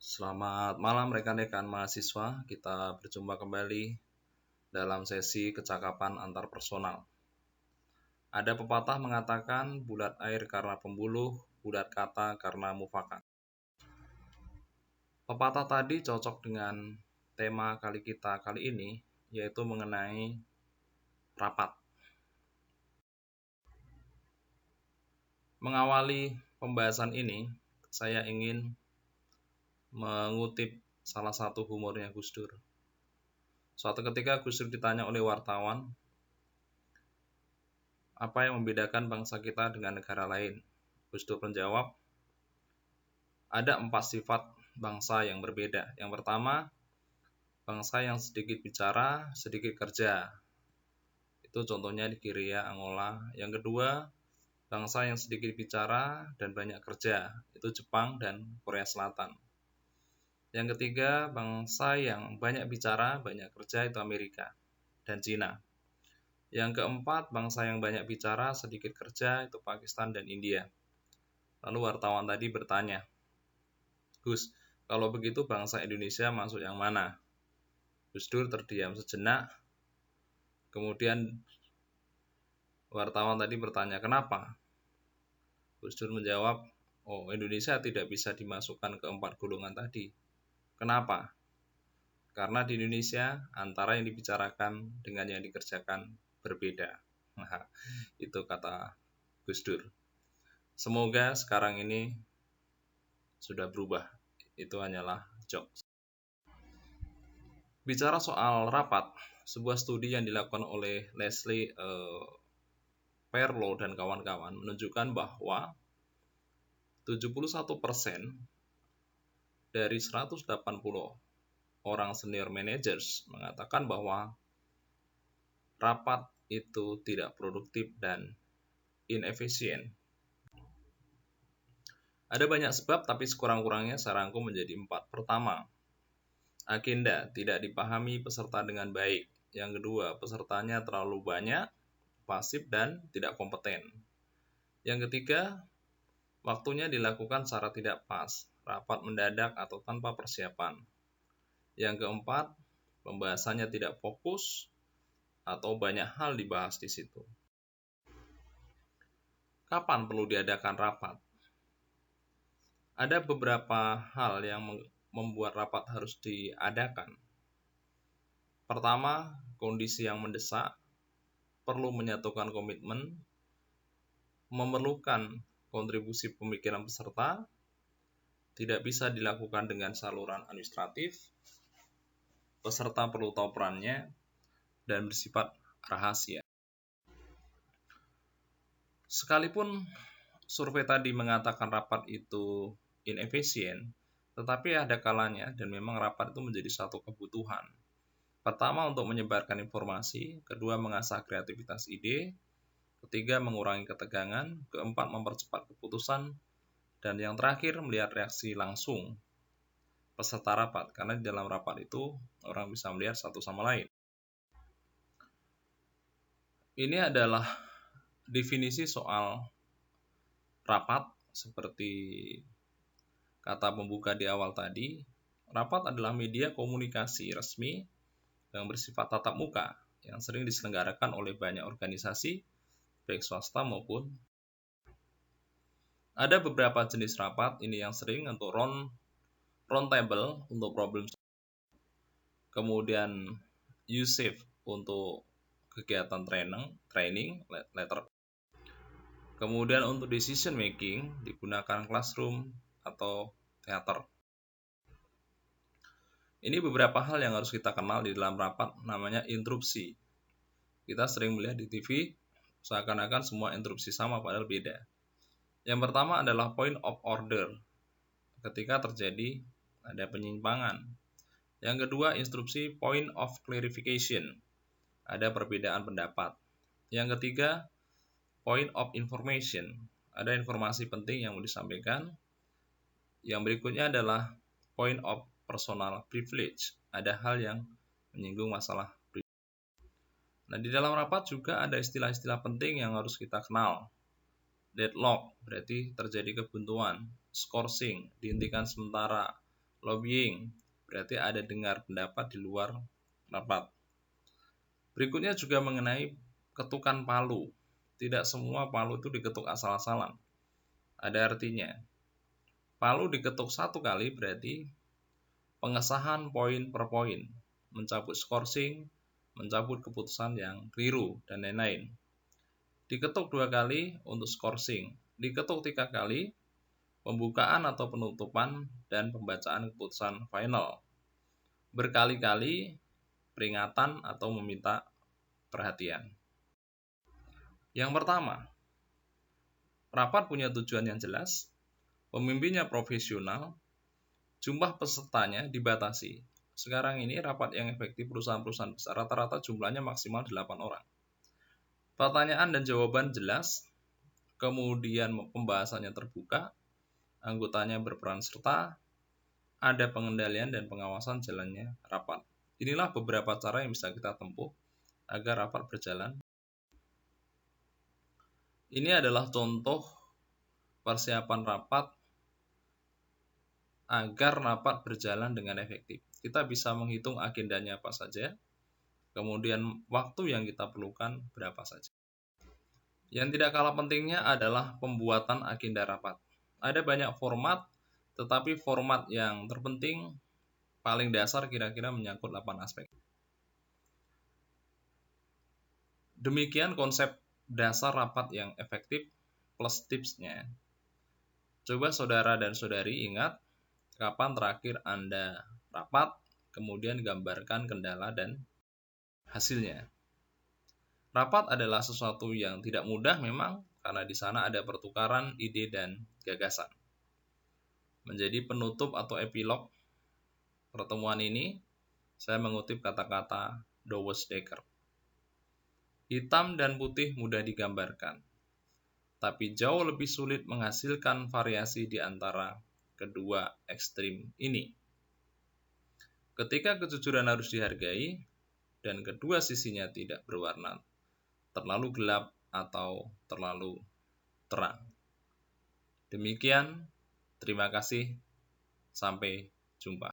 Selamat malam rekan-rekan mahasiswa, kita berjumpa kembali dalam sesi kecakapan antarpersonal. Ada pepatah mengatakan bulat air karena pembuluh, bulat kata karena mufakat. Pepatah tadi cocok dengan tema kita kali ini, yaitu mengenai rapat. Mengawali pembahasan ini, saya ingin mengutip salah satu humornya Gus Dur. Suatu ketika Gus Dur ditanya oleh wartawan, apa yang membedakan bangsa kita dengan negara lain? Gus Dur menjawab, ada 4 sifat bangsa yang berbeda. Yang pertama, bangsa yang sedikit bicara, sedikit kerja. Itu contohnya di Nigeria, Angola. Yang kedua, bangsa yang sedikit bicara dan banyak kerja. Itu Jepang dan Korea Selatan. Yang ketiga, bangsa yang banyak bicara, banyak kerja, itu Amerika dan Cina. Yang keempat, bangsa yang banyak bicara, sedikit kerja, itu Pakistan dan India. Lalu wartawan tadi bertanya, Gus, kalau begitu bangsa Indonesia masuk yang mana? Gus Dur terdiam sejenak, kemudian wartawan tadi bertanya, kenapa? Gus Dur menjawab, oh, Indonesia tidak bisa dimasukkan ke 4 golongan tadi. Kenapa? Karena di Indonesia antara yang dibicarakan dengan yang dikerjakan berbeda. Nah, itu kata Gus Dur. Semoga sekarang ini sudah berubah. Itu hanyalah jokes. Bicara soal rapat, sebuah studi yang dilakukan oleh Leslie Perlow dan kawan-kawan menunjukkan bahwa 71% dari 180 orang senior managers mengatakan bahwa rapat itu tidak produktif dan inefisien. Ada banyak sebab, tapi sekurang-kurangnya saya rangkum menjadi 4. Pertama, agenda tidak dipahami peserta dengan baik. Yang kedua, pesertanya terlalu banyak, pasif dan tidak kompeten. Yang ketiga, waktunya dilakukan secara tidak pas, rapat mendadak atau tanpa persiapan. Yang keempat, pembahasannya tidak fokus atau banyak hal dibahas di situ. Kapan perlu diadakan rapat? Ada beberapa hal yang membuat rapat harus diadakan. Pertama, kondisi yang mendesak, perlu menyatukan komitmen, memerlukan kontribusi pemikiran peserta, tidak bisa dilakukan dengan saluran administratif, peserta perlu tahu perannya, dan bersifat rahasia. Sekalipun survei tadi mengatakan rapat itu inefisien, tetapi ada kalanya dan memang rapat itu menjadi satu kebutuhan. Pertama, untuk menyebarkan informasi, kedua, mengasah kreativitas ide, ketiga, mengurangi ketegangan, keempat, mempercepat keputusan, dan yang terakhir, melihat reaksi langsung peserta rapat, karena di dalam rapat itu orang bisa melihat satu sama lain. Ini adalah definisi soal rapat, seperti kata pembuka di awal tadi. Rapat adalah media komunikasi resmi yang bersifat tatap muka yang sering diselenggarakan oleh banyak organisasi, baik swasta maupun. Ada beberapa jenis rapat, ini yang sering untuk round table untuk problem, kemudian USAFE untuk kegiatan training, letter. Kemudian untuk decision making digunakan classroom atau teater. Ini beberapa hal yang harus kita kenal di dalam rapat, namanya interupsi. Kita sering melihat di TV, seakan-akan semua interupsi sama padahal beda. Yang pertama adalah point of order, ketika terjadi ada penyimpangan. Yang kedua, instruksi point of clarification, ada perbedaan pendapat. Yang ketiga, point of information, ada informasi penting yang mau disampaikan. Yang berikutnya adalah point of personal privilege, ada hal yang menyinggung masalah pribadi. Nah, di dalam rapat juga ada istilah-istilah penting yang harus kita kenal. Deadlock, berarti terjadi kebuntuan. Scourging, dihentikan sementara. lobbying, berarti ada dengar pendapat di luar rapat. Berikutnya juga mengenai ketukan palu. Tidak semua palu itu diketuk asal-asalan. Ada artinya. Palu diketuk satu kali berarti pengesahan poin per poin, mencabut skorsing, mencabut keputusan yang keliru, dan lain-lain. Diketuk 2 kali untuk skorsing, diketuk 3 kali pembukaan atau penutupan dan pembacaan keputusan final. Berkali-kali peringatan atau meminta perhatian. Yang pertama, rapat punya tujuan yang jelas, pemimpinnya profesional, jumlah pesertanya dibatasi. Sekarang ini rapat yang efektif perusahaan-perusahaan besar rata-rata jumlahnya maksimal 8 orang. Pertanyaan dan jawaban jelas, kemudian pembahasannya terbuka, anggotanya berperan serta, ada pengendalian dan pengawasan jalannya rapat. Inilah beberapa cara yang bisa kita tempuh agar rapat berjalan. Ini adalah contoh persiapan rapat agar rapat berjalan dengan efektif. Kita bisa menghitung agendanya apa saja, kemudian waktu yang kita perlukan berapa saja. Yang tidak kalah pentingnya adalah pembuatan agenda rapat. Ada banyak format, tetapi format yang terpenting paling dasar kira-kira menyangkut 8 aspek. Demikian konsep dasar rapat yang efektif plus tipsnya. Coba saudara dan saudari ingat kapan terakhir Anda rapat, kemudian gambarkan kendala dan hasilnya. Rapat adalah sesuatu yang tidak mudah memang, karena di sana ada pertukaran ide dan gagasan. Menjadi penutup atau epilog pertemuan ini, saya mengutip kata-kata Douwes Dekker. Hitam dan putih mudah digambarkan, tapi jauh lebih sulit menghasilkan variasi di antara kedua ekstrim ini. Ketika kejujuran harus dihargai, dan kedua sisinya tidak berwarna terlalu gelap atau terlalu terang. Demikian, terima kasih, sampai jumpa.